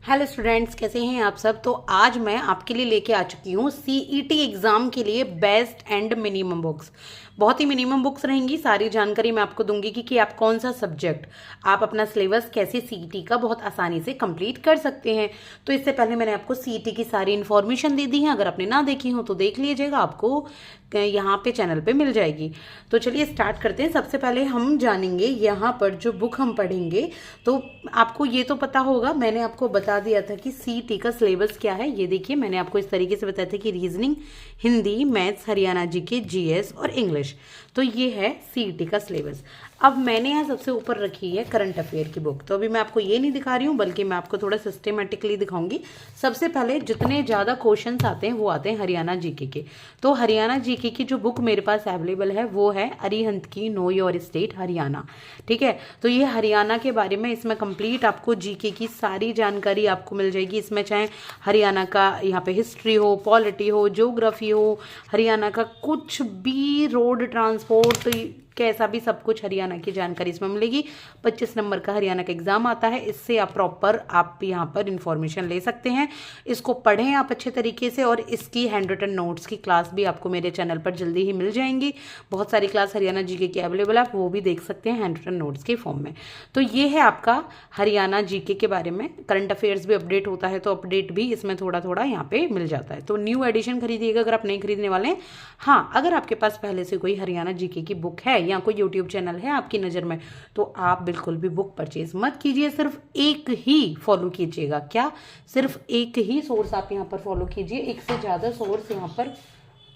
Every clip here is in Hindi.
हेलो स्टूडेंट्स, कैसे हैं आप सब। तो आज मैं आपके लिए लेके आ चुकी हूँ सीईटी एग्ज़ाम के लिए बेस्ट एंड मिनिमम बुक्स। बहुत ही मिनिमम बुक्स रहेंगी। सारी जानकारी मैं आपको दूंगी कि आप कौन सा सब्जेक्ट, आप अपना सिलेबस कैसे सीईटी का बहुत आसानी से कंप्लीट कर सकते हैं। तो इससे पहले मैंने आपको सीईटी की सारी इन्फॉर्मेशन दे दी है। अगर आपने ना देखी हो तो देख लीजिएगा, आपको यहाँ पे चैनल पे मिल जाएगी। तो चलिए स्टार्ट करते हैं। सबसे पहले हम जानेंगे यहाँ पर जो बुक हम पढ़ेंगे। तो आपको ये तो पता होगा, मैंने आपको बता दिया था कि सीईटी का सिलेबस क्या है। ये देखिए, मैंने आपको इस तरीके से बताया था कि reasoning, Hindi, maths, Haryana GK, GS और इंग्लिश। तो ये है सीईटी का सिलेबस। अब मैंने यहाँ सबसे ऊपर रखी है करंट अफेयर की बुक। तो अभी मैं आपको ये नहीं दिखा रही हूँ, बल्कि मैं आपको थोड़ा सिस्टमेटिकली दिखाऊंगी। सबसे पहले जितने ज़्यादा क्वेश्चंस आते हैं वो आते हैं हरियाणा जीके के। तो हरियाणा जीके की जो बुक मेरे पास अवेलेबल है वो है अरिहंत की नो योर स्टेट हरियाणा। ठीक है, तो ये हरियाणा के बारे में, इसमें कंप्लीट आपको जीके की सारी जानकारी आपको मिल जाएगी। इसमें चाहे हरियाणा का यहाँ पे हिस्ट्री हो, पॉलिटी हो, ज्योग्राफी हो, हरियाणा का कुछ भी, रोड ट्रांसपोर्ट कैसा भी, सब कुछ हरियाणा की जानकारी इसमें मिलेगी। 25 नंबर का हरियाणा का एग्जाम आता है। इससे आप प्रॉपर आप यहाँ पर इंफॉर्मेशन ले सकते हैं। इसको पढ़ें आप अच्छे तरीके से, और इसकी हैंड रिटन नोट्स की क्लास भी आपको मेरे चैनल पर जल्दी ही मिल जाएंगी। बहुत सारी क्लास हरियाणा जीके की अवेलेबल है, आप वो भी देख सकते हैं हैंड रिटन नोट्स के फॉर्म में। तो ये है आपका हरियाणा जीके के बारे में। करंट अफेयर्स भी अपडेट होता है, तो अपडेट भी इसमें थोड़ा थोड़ा यहाँ पे मिल जाता है। तो न्यू एडिशन खरीदिएगा अगर आप नहीं खरीदने वाले हैं। हाँ, अगर आपके पास पहले से कोई हरियाणा जीके की बुक है या कोई यूट्यूब चैनल है आपकी नज़र में, तो आप बिल्कुल भी बुक परचेज मत कीजिए। सिर्फ एक ही फॉलो कीजिएगा। क्या? सिर्फ एक ही सोर्स आप यहाँ पर फॉलो कीजिए। एक से ज़्यादा सोर्स यहाँ पर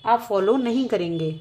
आप फॉलो नहीं करेंगे।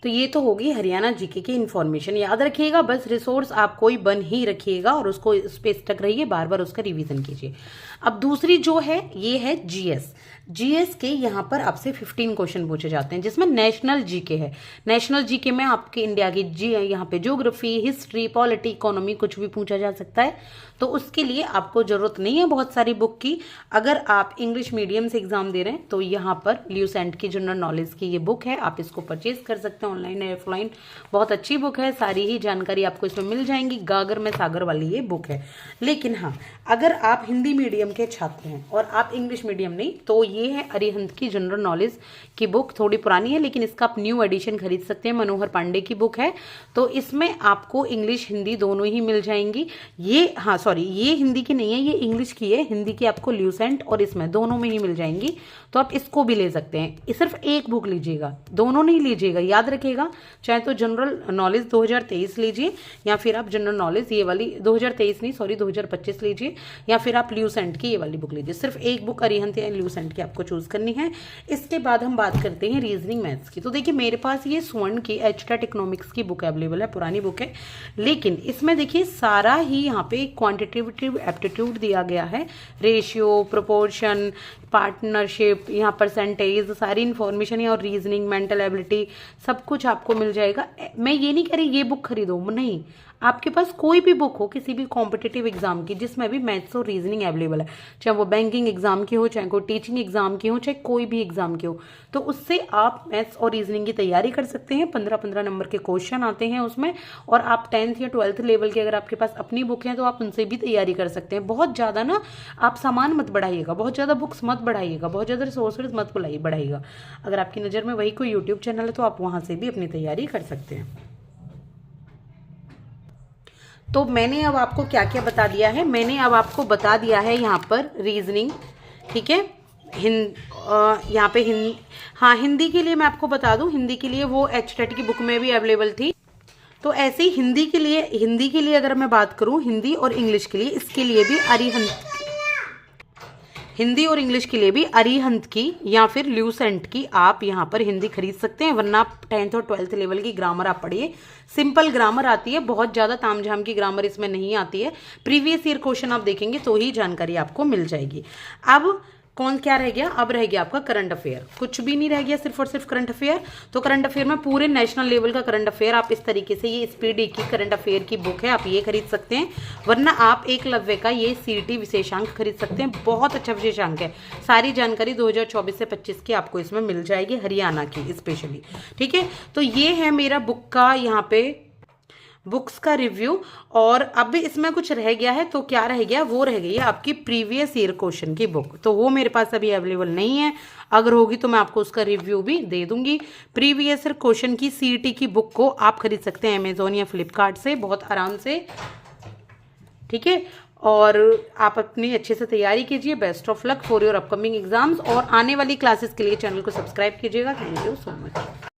तो ये तो होगी हरियाणा जीके की इन्फॉर्मेशन। याद रखिएगा, बस रिसोर्स आप कोई बन ही रखिएगा और उसको उस पर स्टक रहिए, बार बार उसका रिवीजन कीजिए। अब दूसरी जो है ये है जीएस। जीएस के यहाँ पर आपसे 15 क्वेश्चन पूछे जाते हैं, जिसमें नेशनल जीके है। नेशनल जीके में आपके इंडिया की जी यहाँ पे ज्योग्राफी, हिस्ट्री, पॉलिटी, इकोनॉमी कुछ भी पूछा जा सकता है। तो उसके लिए आपको जरूरत नहीं है बहुत सारी बुक की। अगर आप इंग्लिश मीडियम से एग्जाम दे रहे हैं तो यहाँ पर ल्यूसेंट की जनरल नॉलेज की ये बुक है, आप इसको परचेज कर सकते हैं ऑनलाइन या ऑफलाइन। बहुत अच्छी बुक है, सारी ही जानकारी आपको इसमें मिल जाएंगी। गागर में सागर वाली ये बुक है। लेकिन हाँ, अगर आप हिंदी मीडियम के छात्र हैं और आप इंग्लिश मीडियम नहीं, तो ये है अरिहंत की जनरल नॉलेज की बुक। थोड़ी पुरानी है, लेकिन इसका आप न्यू एडिशन खरीद सकते हैं। मनोहर पांडे की बुक है। तो इसमें आपको इंग्लिश हिंदी दोनों ही मिल जाएंगी। ये, हाँ सॉरी, ये हिंदी की नहीं है, ये इंग्लिश की है। हिंदी की आपको ल्यूसेंट और इसमें दोनों में ही मिल जाएंगी। तो आप इसको भी ले सकते हैं। सिर्फ एक बुक लीजिएगा, दोनों नहीं लीजिएगा, याद रखिएगा। चाहे तो जनरल नॉलेज 2023 लीजिए, या फिर आप जनरल नॉलेज ये वाली 2023 नहीं, सॉरी 2025 लीजिए, या फिर आप ल्यूसेंट की ये वाली बुक लीजिए। सिर्फ एक बुक अरिहंत या ल्यूसेंट की आपको चूज करनी है। इसके बाद हम बात करते हैं रीजनिंग मैथ्स की। तो देखिए, मेरे पास ये स्वर्ण की एचटेट इकोनॉमिक्स की बुक अवेलेबल है, पुरानी बुक है। लेकिन इसमें देखिए सारा ही यहाँ पे क्वांटिटेटिव एप्टीट्यूड दिया गया है। रेशियो, प्रोपोर्शन, पार्टनरशिप, यहाँ परसेंटेज, सारी इन्फॉर्मेशन है। और रीजनिंग, मेंटल एबिलिटी, सब कुछ आपको मिल जाएगा। मैं ये नहीं कह रही ये बुक खरीदो, नहीं। आपके पास कोई भी बुक हो किसी भी कॉम्पिटिटिव एग्जाम की, जिसमें भी मैथ्स और रीजनिंग अवेलेबल है, चाहे वो बैंकिंग एग्जाम की हो, चाहे कोई टीचिंग एग्जाम की हो, चाहे कोई भी एग्जाम की हो, तो उससे आप मैथ्स और रीजनिंग की तैयारी कर सकते हैं। 15-15 नंबर के क्वेश्चन आते हैं उसमें। और आप 10th या 12th लेवल के अगर आपके पास अपनी बुक है तो आप उनसे भी तैयारी कर सकते हैं। बहुत ज़्यादा ना आप सामान मत बढ़ाइएगा, बहुत ज़्यादा बुक्स मत बढ़ाइएगा, बहुत ज़्यादा रिसोर्सेज मत बढ़ाइएगा। अगर आपकी नज़र में वही कोई यूट्यूब चैनल है तो आप वहाँ से भी अपनी तैयारी कर सकते हैं। तो मैंने अब आपको क्या क्या बता दिया है। मैंने अब आपको बता दिया है यहाँ पर रीजनिंग, ठीक है। यहाँ पे हाँ, हिंदी के लिए मैं आपको बता दूं, हिंदी के लिए वो एचटेट की बुक में भी अवेलेबल थी। तो ऐसे ही हिंदी के लिए अगर मैं बात करूं, हिंदी और इंग्लिश के लिए, इसके लिए भी हिंदी और इंग्लिश के लिए भी अरिहंत की या फिर ल्यूसेंट की आप यहाँ पर हिंदी खरीद सकते हैं। वरना आप 10th और 12th लेवल की ग्रामर आप पढ़िए। सिंपल ग्रामर आती है, बहुत ज़्यादा तामझाम की ग्रामर इसमें नहीं आती है। प्रीवियस ईयर क्वेश्चन आप देखेंगे तो ही जानकारी आपको मिल जाएगी। अब कौन क्या रह गया? अब रह गया आपका करंट अफेयर। कुछ भी नहीं रह गया, सिर्फ और सिर्फ करंट अफेयर। तो करंट अफेयर में पूरे नेशनल लेवल का करंट अफेयर आप इस तरीके से, ये स्पीड की करंट अफेयर की बुक है, आप ये खरीद सकते हैं। वरना आप एकलव्य का ये सीईटी विशेषांक खरीद सकते हैं। बहुत अच्छा विशेषांक है। सारी जानकारी 2024 से 25 की आपको इसमें मिल जाएगी, हरियाणा की स्पेशली। ठीक है, तो ये है मेरा बुक का यहाँ पे बुक्स का रिव्यू। और अब इसमें कुछ रह गया है, तो क्या रह गया, वो रह गई है आपकी प्रीवियस ईयर क्वेश्चन की बुक, तो वो मेरे पास अभी अवेलेबल नहीं है। अगर होगी तो मैं आपको उसका रिव्यू भी दे दूंगी। प्रीवियस ईयर क्वेश्चन की सीईटी की बुक को आप खरीद सकते हैं अमेजोन या फ्लिपकार्ट से बहुत आराम से, ठीक है। और आप अपनी अच्छे से तैयारी कीजिए। Best of luck for your upcoming exams, और आने वाली क्लासेस के लिए चैनल को सब्सक्राइब कीजिएगा। Thank you so much.